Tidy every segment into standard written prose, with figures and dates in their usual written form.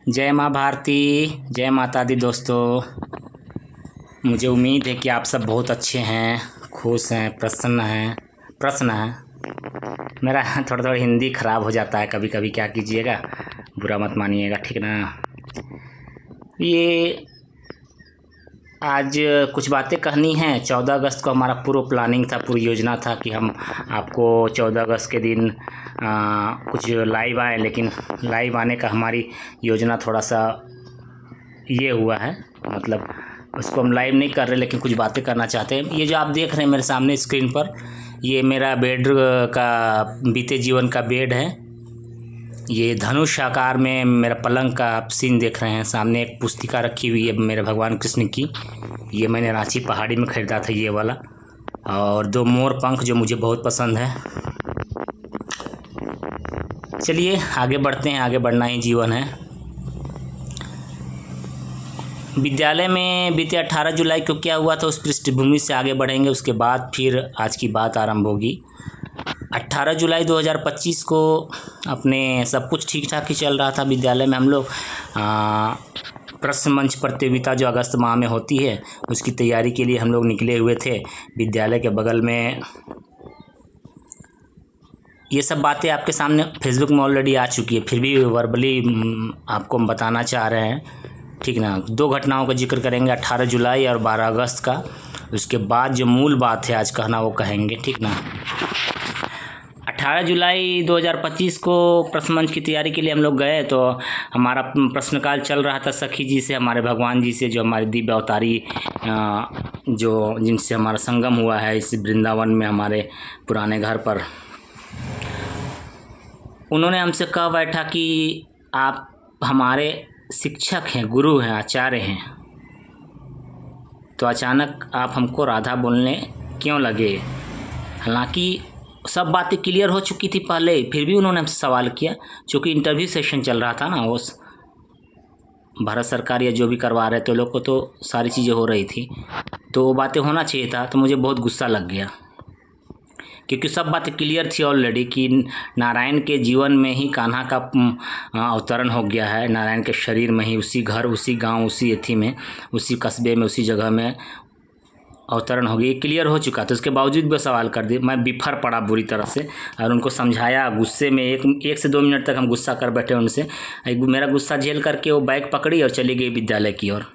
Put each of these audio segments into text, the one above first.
जय माँ भारती। जय माता दी दोस्तों। मुझे उम्मीद है कि आप सब बहुत अच्छे हैं, खुश हैं, प्रसन्न हैं। मेरा थोड़ा थोड़ा हिंदी ख़राब हो जाता है कभी कभी, क्या कीजिएगा, बुरा मत मानिएगा, ठीक ना। ये आज कुछ बातें कहनी हैं। 14 अगस्त को हमारा पूरा प्लानिंग था, पूरी योजना था कि हम आपको 14 अगस्त के दिन कुछ लाइव आए, लेकिन लाइव आने का हमारी योजना थोड़ा सा ये हुआ है, मतलब उसको हम लाइव नहीं कर रहे, लेकिन कुछ बातें करना चाहते हैं। ये जो आप देख रहे हैं मेरे सामने स्क्रीन पर, ये मेरा बेड का बीते जीवन का बेड है। ये धनुष आकार में मेरा पलंग का आप सीन देख रहे हैं। सामने एक पुस्तिका रखी हुई है मेरे भगवान कृष्ण की। ये मैंने रांची पहाड़ी में ख़रीदा था ये वाला। और 2 मोर पंख जो मुझे बहुत पसंद है। चलिए आगे बढ़ते हैं, आगे बढ़ना ही जीवन है। विद्यालय में बीते 18 जुलाई को क्या हुआ था उस पृष्ठभूमि से आगे बढ़ेंगे, उसके बाद फिर आज की बात आरंभ होगी। 18 जुलाई 2025 को अपने सब कुछ ठीक ठाक ही चल रहा था विद्यालय में। हम लोग प्रश्न मंच प्रतियोगिता जो अगस्त माह में होती है, उसकी तैयारी के लिए हम लोग निकले हुए थे। विद्यालय के बगल में ये सब बातें आपके सामने फेसबुक में ऑलरेडी आ चुकी है, फिर भी वर्बली आपको हम बताना चाह रहे हैं, ठीक ना। 2 घटनाओं का जिक्र करेंगे, 18 जुलाई और 12 अगस्त का। उसके बाद जो मूल बात है आज कहना, वो कहेंगे, ठीक ना। 18 जुलाई 2025 को प्रश्न मंच की तैयारी के लिए हम लोग गए, तो हमारा प्रश्नकाल चल रहा था सखी जी से, हमारे भगवान जी से, जो हमारे दिव्य अवतारी जो जिनसे हमारा संगम हुआ है इस वृंदावन में हमारे पुराने घर पर। उन्होंने हमसे कह बैठा कि आप हमारे शिक्षक हैं, गुरु हैं, आचार्य हैं, तो अचानक आप हमको राधा बोलने क्यों लगे। हालांकि सब बातें क्लियर हो चुकी थी पहले, फिर भी उन्होंने हमसे सवाल किया। चूँकि इंटरव्यू सेशन चल रहा था ना, उस भारत सरकार या जो भी करवा रहे थे लोग को, तो सारी चीज़ें हो रही थी, तो वो बातें होना चाहिए था। तो मुझे बहुत गुस्सा लग गया, क्योंकि सब बातें क्लियर थी ऑलरेडी कि नारायण के जीवन में ही कान्हा का अवतरण हो गया है। नारायण के शरीर में ही, उसी घर, उसी गांव, उसी एथी में, उसी कस्बे में, उसी जगह में अवतरण हो गया, क्लियर हो चुका। तो उसके बावजूद भी सवाल कर दिए। मैं बिफर पड़ा बुरी तरह से और उनको समझाया गुस्से में। एक से 2 मिनट तक हम गुस्सा कर बैठे उनसे। मेरा गुस्सा झेल करके वो बैग पकड़ी और चली गई विद्यालय की ओर।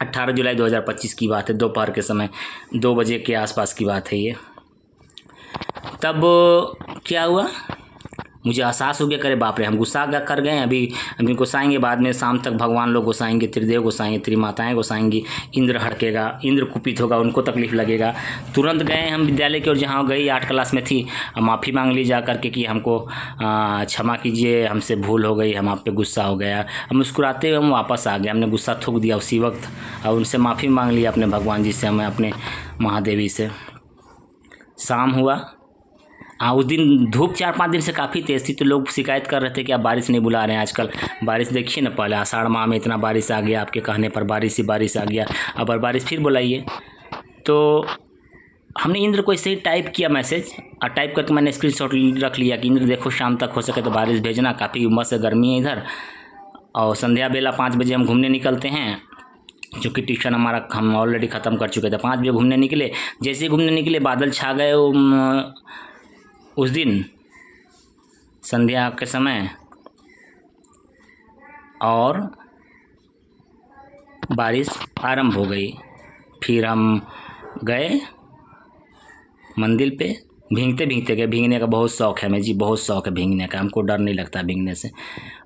18 जुलाई 2025 की बात है, दोपहर के समय 2 बजे के आसपास की बात है ये। तब क्या हुआ, मुझे एहसास हो गया, करे बाप रे, हम गुस्सा कर गए। अभी गुस्साएंगे, बाद में शाम तक भगवान लोग गुस्साएंगे, त्रिदेव गुस्साएंगे, त्रिमाताएँ गुस्साएंगी, इंद्र हड़केगा, इंद्र कुपित होगा, उनको तकलीफ़ लगेगा। तुरंत गए हम विद्यालय की ओर, जहाँ गई 8 क्लास में थी, माफ़ी मांग ली जा करके कि हमको क्षमा कीजिए, हमसे भूल हो गई, हम आप पे गुस्सा हो गया। हम मुस्कुराते हुए हम वापस आ गए, हमने गुस्सा थूक दिया उसी वक्त और उनसे माफ़ी मांग लिया अपने भगवान जी से, हमें अपने महादेवी से। शाम हुआ। उस दिन धूप 4-5 दिन से काफ़ी तेज़ थी, तो लोग शिकायत कर रहे थे कि आप बारिश नहीं बुला रहे हैं आजकल। बारिश देखिए ना, पहले आषाढ़ माह में इतना बारिश आ गया, आपके कहने पर बारिश ही बारिश आ गया, अब और बारिश फिर बुलाइए। तो हमने इंद्र को ऐसे ही टाइप किया मैसेज, और टाइप करके मैंने स्क्रीनशॉट रख लिया कि इंद्र देखो, शाम तक हो सके तो बारिश भेजना, काफ़ी उमस है, गर्मी है इधर, और संध्या बेला 5 बजे हम घूमने निकलते हैं। चूँकि ट्यूशन हमारा हम ऑलरेडी ख़त्म कर चुके थे। 5 बजे घूमने निकले, जैसे ही घूमने निकले बादल छा गए उस दिन संध्या के समय, और बारिश आरंभ हो गई। फिर हम गए मंदिर पे, भीगते भीगते गए। भीगने का बहुत शौक़ है हमें जी, बहुत शौक़ है भीगने का, हमको डर नहीं लगता भीगने से।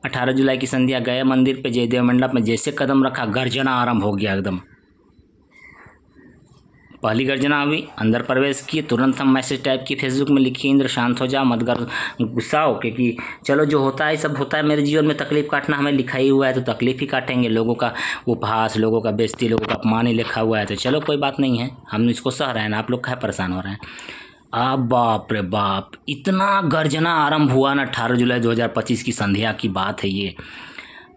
18 जुलाई की संध्या गए मंदिर पे, जयदेव मंडप में। जैसे कदम रखा, गर्जना आरंभ हो गया एकदम। पहली गर्जना हुई, अंदर प्रवेश किए, तुरंत हम मैसेज टाइप किए, फेसबुक में लिखिए, इंद्र शांत हो जा, मत गुस्सा हो, क्योंकि चलो जो होता है सब होता है मेरे जीवन में। तकलीफ़ काटना हमें लिखा ही हुआ है, तो तकलीफ़ ही काटेंगे। लोगों का उपहास, लोगों का बेइज्जती, लोगों का अपमान ही लिखा हुआ है, तो चलो कोई बात नहीं है, हम इसको सह रहे हैं ना, आप लोग काहे परेशान हो रहे हैं। अब बाप रे बाप, इतना गर्जना आरंभ हुआ ना। 18 जुलाई 2025 की संध्या की बात है ये।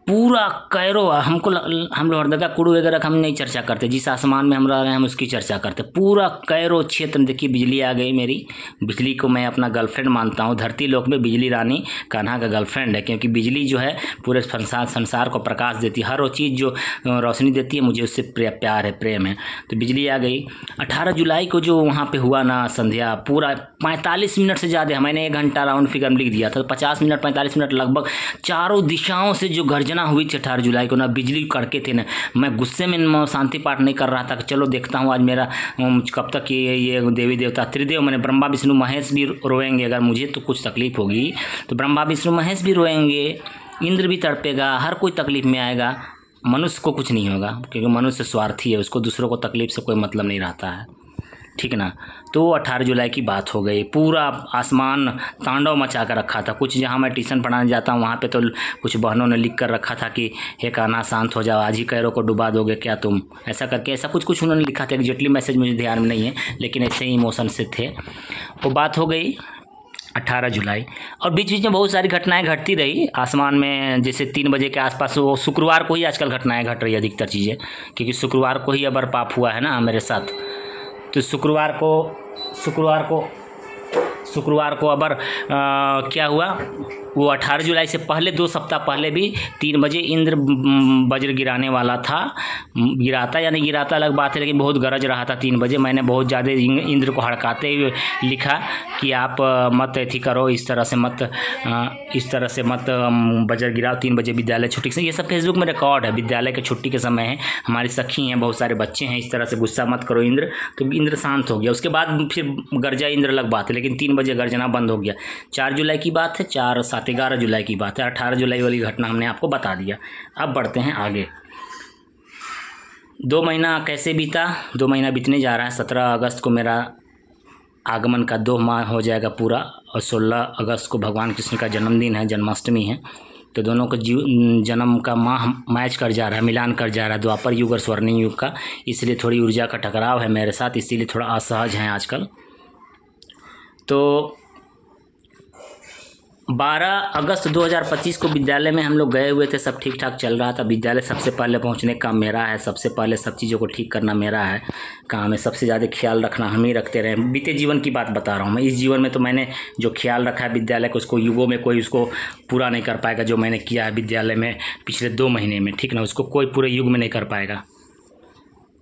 पूरा कैरो हम लोग हर जगह कुड़ू वगैरह हम नहीं चर्चा करते, जिस आसमान में हम रह रहे हैं हम उसकी चर्चा करते। पूरा कैरो क्षेत्र में देखिए बिजली आ गई मेरी। बिजली को मैं अपना गर्लफ्रेंड मानता हूँ। धरती लोक में बिजली रानी कान्हा का गर्लफ्रेंड है, क्योंकि बिजली जो है पूरे संसार को प्रकाश देती है। हर वो चीज़ जो रोशनी देती है मुझे उससे प्यार है, प्रेम है। तो बिजली आ गई। 18 जुलाई को जो वहाँ पे हुआ ना संध्या, पूरा 45 मिनट से ज़्यादा, मैंने 1 घंटा राउंड फिगर लिख दिया था, 50 मिनट 45 मिनट लगभग चारों दिशाओं से जो गर्जना हुई थी 18 जुलाई को ना, बिजली कड़के थे ना। मैं गुस्से में शांति पाठ नहीं कर रहा था कि चलो देखता हूँ आज मेरा कब तक ये देवी देवता त्रिदेव, मैंने ब्रह्मा विष्णु महेश भी रोएंगे। अगर मुझे तो कुछ तकलीफ होगी तो ब्रह्मा विष्णु महेश भी रोएंगे, इंद्र भी तड़पेगा, हर कोई तकलीफ में आएगा। मनुष्य को कुछ नहीं होगा, क्योंकि मनुष्य स्वार्थी है, उसको दूसरों को तकलीफ से कोई मतलब नहीं रहता है, ठीक ना। तो 18 जुलाई की बात हो गई। पूरा आसमान तांडव मचा कर रखा था। कुछ जहाँ मैं ट्यूशन पढ़ाने जाता हूँ वहाँ पे तो कुछ बहनों ने लिख कर रखा था कि हे कान्हा शांत हो जाओ, आज ही कैरो को डुबा दोगे क्या तुम, ऐसा करके ऐसा कुछ उन्होंने लिखा था। एग्जैक्टली मैसेज मुझे ध्यान में नहीं है, लेकिन ऐसे ही इमोशन से थे। वो बात हो गई 18 जुलाई, और बीच बीच में बहुत सारी घटनाएं घटती रही आसमान में। जैसे 3 बजे के आसपास, वो शुक्रवार को ही आजकल घटनाएं घट रही है अधिकतर चीज़ें, क्योंकि शुक्रवार को ही अबर पाप हुआ है ना मेरे साथ। तो शुक्रवार को अबर क्या हुआ, वो 18 जुलाई से पहले 2 सप्ताह पहले भी 3 बजे इंद्र वज्र गिराने वाला था। गिराता या नहीं गिराता अलग बात है, लेकिन बहुत गरज रहा था 3 बजे। मैंने बहुत ज़्यादा इंद्र को हड़काते हुए लिखा कि आप मत ऐसी करो, इस तरह से मत वज्र गिराओ, 3 बजे विद्यालय छुट्टी से। ये सब फेसबुक में रिकॉर्ड है, विद्यालय के छुट्टी के समय है, हमारी सखी हैं, बहुत सारे बच्चे हैं, इस तरह से गुस्सा मत करो इंद्र। तो इंद्र शांत हो गया। उसके बाद फिर गर्जा इंद्र अलग बात है, लेकिन 3 बजे गर्जना बंद हो गया। 4 जुलाई की बात है, 4 7 11 जुलाई की बात है। 18 जुलाई वाली घटना हमने आपको बता दिया। अब बढ़ते हैं आगे। 2 महीना कैसे बीता, 2 महीना बीतने जा रहा है। 17 अगस्त को मेरा आगमन का 2 माह हो जाएगा पूरा, और 16 अगस्त को भगवान कृष्ण का जन्मदिन है, जन्माष्टमी है। तो दोनों का जन्म का माह मैच कर जा रहा है, मिलान कर जा रहा है, द्वापर युग और स्वर्णिम युग का। इसलिए थोड़ी ऊर्जा का टकराव है मेरे साथ, इसीलिए थोड़ा असहज हैं आजकल। तो 12 अगस्त 2025 को विद्यालय में हम लोग गए हुए थे, सब ठीक ठाक चल रहा था। विद्यालय सबसे पहले पहुंचने का मेरा है, सबसे पहले सब चीज़ों को ठीक करना मेरा है काम है, सबसे ज़्यादा ख्याल रखना हम ही रखते रहे। बीते जीवन की बात बता रहा हूँ मैं। इस जीवन में तो मैंने जो ख्याल रखा है विद्यालय को, उसको युगों में कोई उसको पूरा नहीं कर पाएगा। जो मैंने किया है विद्यालय में पिछले 2 महीने में, ठीक ना, उसको कोई पूरे युग में नहीं कर पाएगा।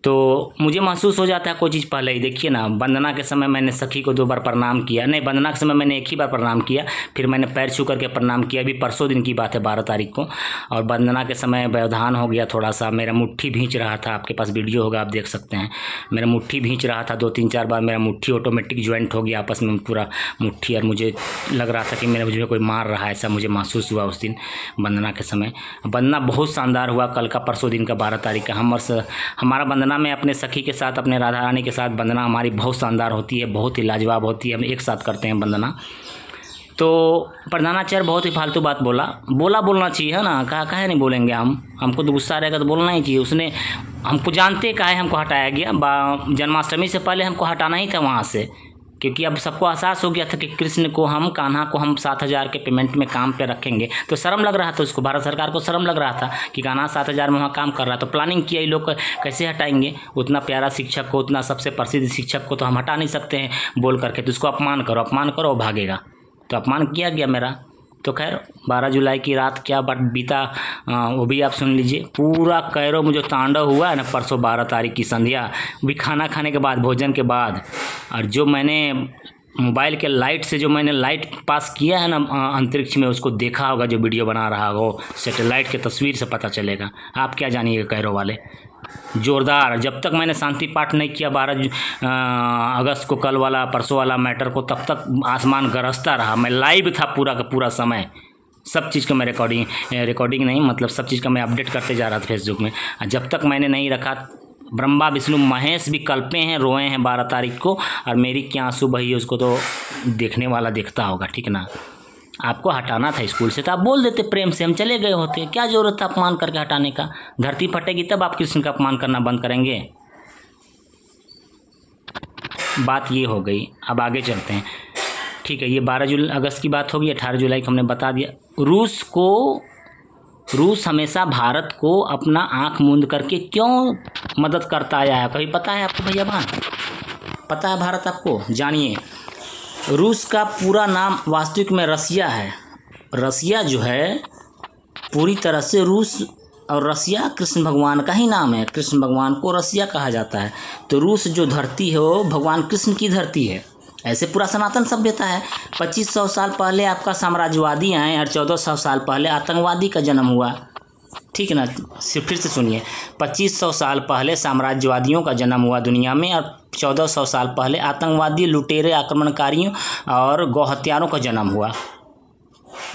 तो मुझे महसूस हो जाता है कोई चीज़ पहले ही। देखिए ना, वंदना के समय मैंने सखी को 2 बार प्रणाम किया, नहीं वंदना के समय मैंने 1 ही बार प्रणाम किया, फिर मैंने पैर छू करके प्रणाम किया। अभी परसों दिन की बात है, 12 तारीख को। और वंदना के समय व्यवधान हो गया थोड़ा सा, मेरा मुट्ठी भींच रहा था। आपके पास वीडियो होगा, आप देख सकते हैं। मेरा मुट्ठी भींच रहा था 2-3-4 बार, मेरा मुट्ठी ऑटोमेटिक ज्वाइंट हो गया आपस में पूरा मुट्ठी, और मुझे लग रहा था कि मुझे कोई मार रहा है, ऐसा मुझे महसूस हुआ उस दिन वंदना के समय। वंदना बहुत शानदार हुआ कल का, परसों दिन का 12 तारीख का। हमारा वंदना में अपने सखी के साथ, अपने राधा रानी के साथ वंदना हमारी बहुत शानदार होती है, बहुत ही लाजवाब होती है। हम एक साथ करते हैं वंदना। तो प्रधानाचार्य बहुत ही फालतू बात बोलना चाहिए है ना, काहे नहीं बोलेंगे हमको तो गुस्सा रहेगा तो बोलना ही चाहिए। उसने हमको जानते काहे हमको हटाया गया, जन्माष्टमी से पहले हमको हटाना ही था वहाँ से, क्योंकि अब सबको एहसास हो गया था कि कृष्ण को कान्हा को 7,000 के पेमेंट में काम पे रखेंगे। तो शर्म लग रहा था उसको, भारत सरकार को शर्म लग रहा था कि कान्हा 7,000 में वहाँ काम कर रहा था। तो प्लानिंग किया ये लोग कैसे हटाएंगे उतना प्यारा शिक्षक को, उतना सबसे प्रसिद्ध शिक्षक को तो हम हटा नहीं सकते हैं बोल करके। तो उसको अपमान करो, वो भागेगा। तो अपमान किया गया मेरा। तो खैर 12 जुलाई की रात क्या बीता वो भी आप सुन लीजिए। पूरा कैरो में जो तांडव हुआ है ना परसों 12 तारीख की संध्या, भी खाना खाने के बाद, भोजन के बाद, और जो मैंने मोबाइल के लाइट से जो मैंने लाइट पास किया है ना अंतरिक्ष में, उसको देखा होगा जो वीडियो बना रहा हो, सैटेलाइट के तस्वीर से पता चलेगा। आप क्या जानिएगा कैरो वाले, जोरदार। जब तक मैंने शांति पाठ नहीं किया 12 अगस्त को, कल वाला परसों वाला मैटर को, तब तक आसमान गरजता रहा। मैं लाइव था पूरा का पूरा समय, सब चीज़ का मैं रिकॉर्डिंग नहीं, मतलब सब चीज़ का मैं अपडेट करते जा रहा था फेसबुक में। जब तक मैंने नहीं रखा, ब्रह्मा विष्णु महेश भी कल्पे हैं, रोए हैं 12 तारीख को, और मेरी क्या आंसू बही उसको तो देखने वाला देखता होगा, ठीक ना। आपको हटाना था स्कूल से तो आप बोल देते प्रेम से, हम चले गए होते। क्या ज़रूरत था अपमान करके हटाने का। धरती फटेगी तब आप कृष्ण का अपमान करना बंद करेंगे। बात ये हो गई। अब आगे चलते हैं, ठीक है। ये 12 अगस्त की बात होगी। 18 जुलाई को हमने बता दिया। रूस को रूस हमेशा भारत को अपना आँख मूंद करके क्यों मदद करता आया है? कभी पता है आपको भैया बहन? पता है भारत आपको? जानिए। रूस का पूरा नाम वास्तविक में रसिया है। रसिया जो है पूरी तरह से रूस, और रसिया कृष्ण भगवान का ही नाम है। कृष्ण भगवान को रसिया कहा जाता है। तो रूस जो धरती है वो भगवान कृष्ण की धरती है। ऐसे पूरा सनातन सभ्यता है। 2500 साल पहले आपका साम्राज्यवादी आए और 1400 साल पहले आतंकवादी का जन्म हुआ। ठीक है ना? फिर से सुनिए, 2500 साल पहले साम्राज्यवादियों का जन्म हुआ दुनिया में, और 1400 साल पहले आतंकवादी, लुटेरे, आक्रमणकारियों और गौहत्यारों का जन्म हुआ।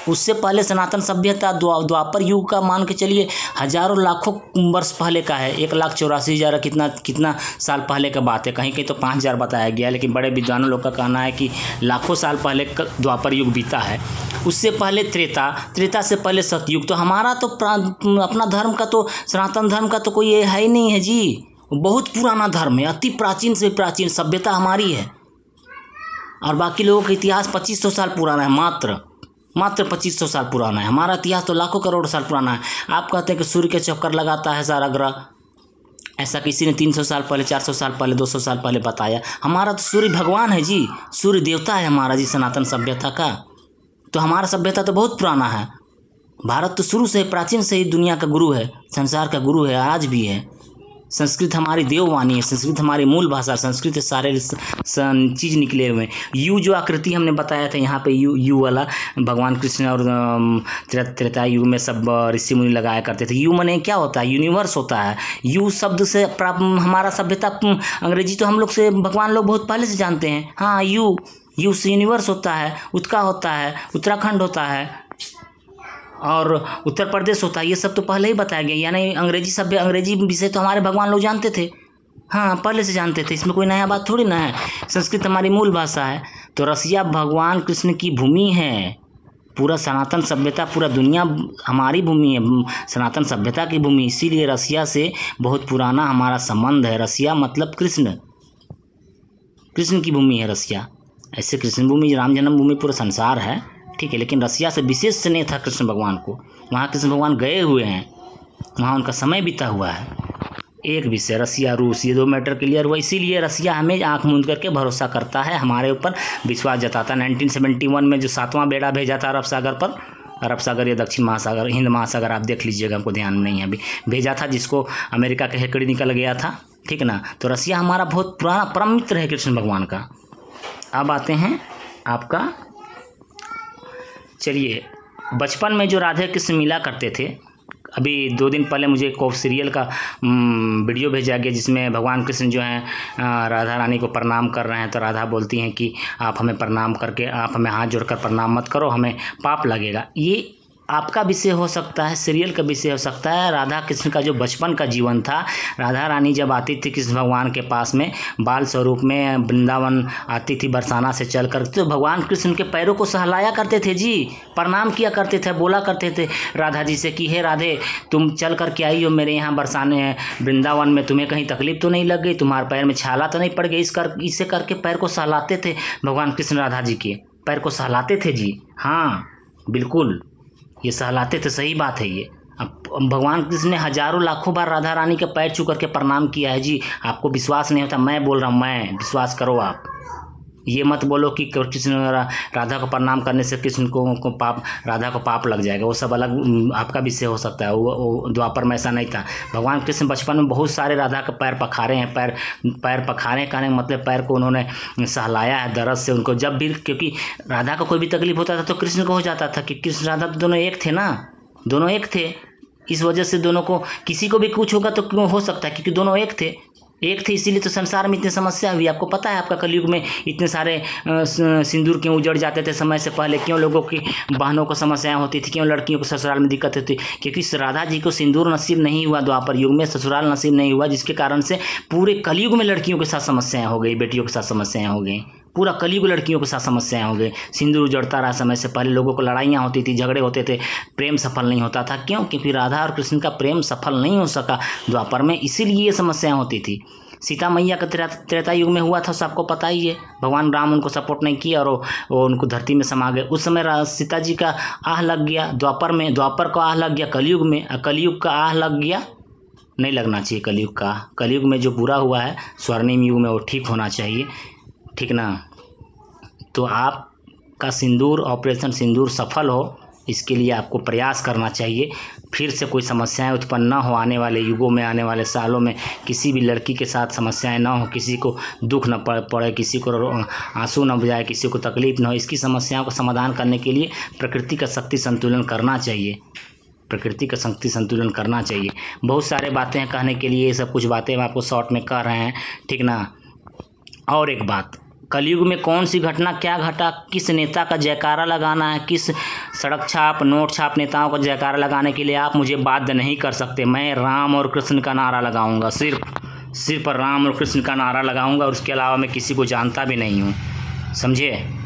उससे पहले सनातन सभ्यता द्वापर युग का मान के चलिए हजारों लाखों वर्ष पहले का है। 1,84,000 कितना साल पहले का बात है। कहीं कहीं तो 5,000 बताया गया है, लेकिन बड़े विद्वानों लोग का कहना है कि लाखों साल पहले द्वापर युग बीता है। उससे पहले त्रेता से पहले सतयुग। तो हमारा तो अपना धर्म का तो, सनातन धर्म का तो कोई ये है ही नहीं है जी। बहुत पुराना धर्म है, अति प्राचीन से प्राचीन सभ्यता हमारी है। और बाकी लोगों का इतिहास 2500 साल पुराना है, मात्र 2500 साल पुराना है। हमारा इतिहास तो लाखों करोड़ साल पुराना है। आप कहते हैं कि सूर्य के चक्कर लगाता है सारा ग्रह, ऐसा किसी ने 300 साल पहले, 400 साल पहले, 200 साल पहले बताया? हमारा तो सूर्य भगवान है जी, सूर्य देवता है हमारा जी, सनातन सभ्यता का। तो हमारा सभ्यता तो बहुत पुराना है। भारत तो शुरू से, प्राचीन से ही दुनिया का गुरु है, संसार का गुरु है, आज भी है। संस्कृत हमारी देववाणी है, संस्कृत हमारी मूल भाषा, संस्कृत सारे चीज़ निकले हुए हैं। यू जो आकृति हमने बताया था यहाँ पे, यू वाला भगवान कृष्ण और त्रेता युग में सब ऋषि मुनि लगाया करते थे। यू माने क्या होता है? यूनिवर्स होता है। यू शब्द से हमारा सभ्यता, अंग्रेजी तो हम लोग से भगवान लोग बहुत पहले से जानते हैं। हाँ, यू से यूनिवर्स होता है, उत्का होता है, उत्तराखंड होता है और उत्तर प्रदेश होता है। ये सब तो पहले ही बताया गया। यानी अंग्रेजी विषय तो हमारे भगवान लोग जानते थे। हाँ, पहले से जानते थे, इसमें कोई नया बात थोड़ी ना है। संस्कृत हमारी मूल भाषा है। तो रसिया भगवान कृष्ण की भूमि है। पूरा सनातन सभ्यता, पूरा दुनिया हमारी भूमि है, सनातन सभ्यता की भूमि। इसीलिए रसिया से बहुत पुराना हमारा संबंध है। रसिया मतलब कृष्ण की भूमि है रसिया। ऐसे कृष्ण भूमि, राम जन्मभूमि पूरा संसार है, ठीक है। लेकिन रसिया से विशेष स्नेह था कृष्ण भगवान को। वहाँ कृष्ण भगवान गए हुए हैं, वहाँ उनका समय बीता हुआ है। एक विषय रसिया रूस, ये 2 मैटर क्लियर हुआ। इसीलिए रसिया हमें आंख मूंद करके भरोसा करता है, हमारे ऊपर विश्वास जताता। 1971 में जो 7वां बेड़ा भेजा था अरब सागर पर, अरब सागर या दक्षिण महासागर, हिंद महासागर, आप देख लीजिएगा, हमको ध्यान नहीं है अभी, भेजा था, जिसको अमेरिका के हेकड़ी निकल गया था, ठीक है ना। तो रसिया हमारा बहुत पुराना परम मित्र है कृष्ण भगवान का। अब आते हैं आपका, चलिए, बचपन में जो राधे कृष्ण मिला करते थे। अभी 2 दिन पहले मुझे कोई सीरियल का वीडियो भेजा गया, जिसमें भगवान कृष्ण जो हैं राधा रानी को प्रणाम कर रहे हैं। तो राधा बोलती हैं कि आप हमें प्रणाम करके, आप हमें हाथ जोड़कर प्रणाम मत करो, हमें पाप लगेगा। ये आपका विषय हो सकता है, सीरियल का विषय हो सकता है। राधा कृष्ण का जो बचपन का जीवन था, राधा रानी जब आती थी कृष्ण भगवान के पास में बाल स्वरूप में, वृंदावन आती थी बरसाना से चल कर, तो भगवान कृष्ण के पैरों को सहलाया करते थे जी, प्रणाम किया करते थे, बोला करते थे राधा जी से कि हे राधे, तुम चल कर के आई हो मेरे यहाँ बरसाने वृंदावन में, तुम्हें कहीं तकलीफ तो नहीं लग गई, तुम्हारे पैर में छाला तो नहीं पड़ गई? इसे करके पैर को सहलाते थे भगवान कृष्ण, राधा जी के पैर को सहलाते थे जी। हाँ बिल्कुल, ये सहलाते थे, सही बात है ये। अब भगवान कृष्ण ने हजारों लाखों बार राधा रानी के पैर छू करके प्रणाम किया है जी। आपको विश्वास नहीं होता, मैं बोल रहा हूँ, मैं, विश्वास करो आप। ये मत बोलो कि कृष्ण राधा को प्रणाम करने से कृष्ण को पाप, राधा को पाप लग जाएगा, वो सब अलग आपका विषय हो सकता है। वो द्वापर में ऐसा नहीं था। भगवान कृष्ण बचपन में बहुत सारे राधा के पैर पखारे हैं। पैर पखारे का मतलब पैर को उन्होंने सहलाया है दर्द से उनको, जब भी, क्योंकि राधा को कोई भी तकलीफ होता था तो कृष्ण को हो जाता था, कि कृष्ण राधा तो दोनों एक थे ना, दोनों एक थे। इस वजह से दोनों को, किसी को भी कुछ होगा तो क्यों हो सकता है, क्योंकि दोनों एक थे, इसीलिए तो संसार में इतनी समस्या हुई। आपको पता है, आपका कलयुग में इतने सारे सिंदूर क्यों उजड़ जाते थे समय से पहले, क्यों लोगों की बहनों को समस्याएं होती थी, क्यों लड़कियों को ससुराल में दिक्कत होती, क्योंकि राधा जी को सिंदूर नसीब नहीं हुआ, द्वापर युग में ससुराल नसीब नहीं हुआ, जिसके कारण से पूरे कलयुग में लड़कियों के साथ समस्याएं हो गई, बेटियों के साथ समस्याएं हो गई, पूरा कलयुग लड़कियों के साथ समस्याएं हो गई। सिंदूर उजड़ता रहा समय से पहले, लोगों को लड़ाइयाँ होती थी, झगड़े होते थे, प्रेम सफल नहीं होता था। क्यों? क्योंकि राधा और कृष्ण का प्रेम सफल नहीं हो सका द्वापर में, इसीलिए ये समस्याएं होती थी। सीता मैया का त्रेता युग में हुआ था, सबको पता ही है। भगवान राम उनको सपोर्ट नहीं किया और वो उनको धरती में समा गए। उस समय सीता जी का आह लग गया, द्वापर का आह लग गया कलयुग में, कलयुग का आह लग गया, नहीं लगना चाहिए कलयुग का। कलयुग में जो बुरा हुआ है स्वर्णिम युग में वो ठीक होना चाहिए, ठीक ना। तो आपका सिंदूर, ऑपरेशन सिंदूर सफल हो, इसके लिए आपको प्रयास करना चाहिए। फिर से कोई समस्याएं उत्पन्न ना हो आने वाले युगों में, आने वाले सालों में किसी भी लड़की के साथ समस्याएं ना हो, किसी को दुख न पड़े, किसी को आंसू न बजाए, किसी को तकलीफ न हो। इसकी समस्याओं का समाधान करने के लिए प्रकृति का शक्ति संतुलन करना चाहिए, प्रकृति का शक्ति संतुलन करना चाहिए। बहुत सारे बातें हैं कहने के लिए, ये सब कुछ बातें हम आपको शॉर्ट में कह रहे हैं, ठीक ना। और एक बात, कलयुग में कौन सी घटना क्या घटा, किस नेता का जयकारा लगाना है, किस सड़क छाप नोट छाप नेताओं का जयकारा लगाने के लिए आप मुझे बाध्य नहीं कर सकते। मैं राम और कृष्ण का नारा लगाऊंगा, सिर्फ राम और कृष्ण का नारा लगाऊंगा, और उसके अलावा मैं किसी को जानता भी नहीं हूँ, समझे।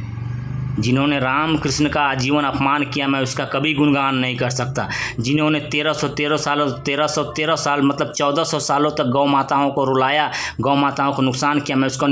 जिन्होंने राम कृष्ण का आजीवन अपमान किया, मैं उसका कभी गुणगान नहीं कर सकता। जिन्होंने 1313 साल मतलब 1400 सालों तक गौ माताओं को रुलाया, गौ माताओं को नुकसान किया, मैं उसका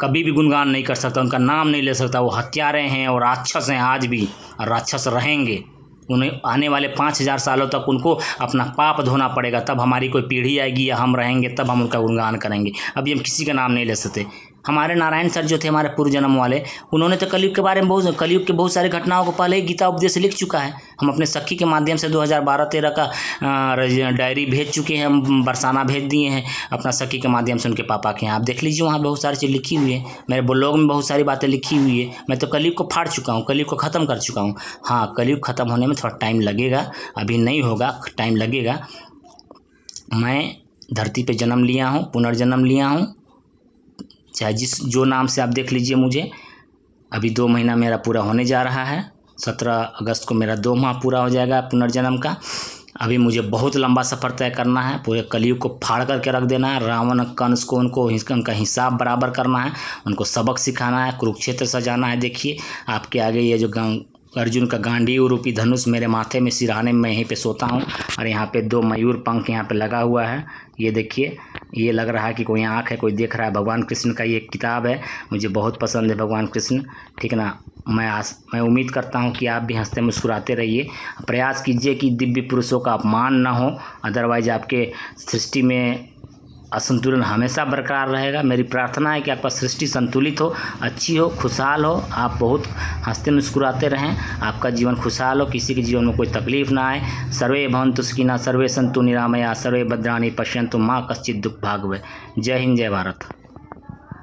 कभी भी गुणगान नहीं कर सकता, उनका नाम नहीं ले सकता। वो हत्यारे हैं और राक्षस हैं आज भी, और राक्षस रहेंगे। उन्हें आने वाले 5000 सालों तक उनको अपना पाप धोना पड़ेगा, तब हमारी कोई पीढ़ी आएगी या हम रहेंगे, तब हम उनका गुणगान करेंगे। अभी हम किसी का नाम नहीं ले सकते। हमारे नारायण सर जो थे, हमारे पूर्व जन्म वाले, उन्होंने तो कलयुग के बारे में कलयुग के बहुत सारी घटनाओं को पहले ही गीता उपदेश लिख चुका है। हम अपने सखी के माध्यम से 2012-13 का डायरी भेज चुके हैं, हम बरसाना भेज दिए हैं अपना सखी के माध्यम से उनके पापा के यहाँ। आप देख लीजिए, वहाँ बहुत सारी चीज़ लिखी हुई है, मेरे ब्लॉग में बहुत सारी बातें लिखी हुई है। मैं तो कलयुग को फाड़ चुका हूँ, कलयुग को ख़त्म कर चुका हूँ। हाँ, कलयुग ख़त्म होने में थोड़ा टाइम लगेगा, अभी नहीं होगा, टाइम लगेगा। मैं धरती पे जन्म लिया हूँ, पुनर्जन्म लिया हूँ, चाहे जो नाम से आप देख लीजिए मुझे। अभी 2 महीना मेरा पूरा होने जा रहा है, 17 अगस्त को मेरा 2 माह पूरा हो जाएगा पुनर्जन्म का। अभी मुझे बहुत लंबा सफ़र तय करना है, पूरे कलयुग को फाड़ करके रख देना है। रावण कंस को उनका हिसाब बराबर करना है, उनको सबक सिखाना है, कुरुक्षेत्र सजाना है। देखिए आपके आगे ये जो अर्जुन का गांडीव रूपी धनुष मेरे माथे में सिरहाने में मैं यहीं पे सोता हूँ, और यहाँ पे 2 मयूर पंख यहाँ पे लगा हुआ है। ये देखिए, ये लग रहा है कि कोई आँख है, कोई देख रहा है। भगवान कृष्ण का ये किताब है, मुझे बहुत पसंद है भगवान कृष्ण, ठीक ना। मैं उम्मीद करता हूँ कि आप भी हंसते मुस्कुराते रहिए। प्रयास कीजिए कि दिव्य पुरुषों का अपमान ना हो, अदरवाइज आपके सृष्टि में असंतुलन हमेशा बरकरार रहेगा। मेरी प्रार्थना है कि आपका सृष्टि संतुलित हो, अच्छी हो, खुशहाल हो, आप बहुत हंसते मुस्कुराते रहें, आपका जीवन खुशहाल हो, किसी के जीवन में कोई तकलीफ ना आए। सर्वे भवन्तु सुखिनः, सर्वे सन्तु निरामया, सर्वे भद्राणि पश्यन्तु, माँ कश्चित् दुःख भाग् भवेत्। जय हिंद, जय भारत।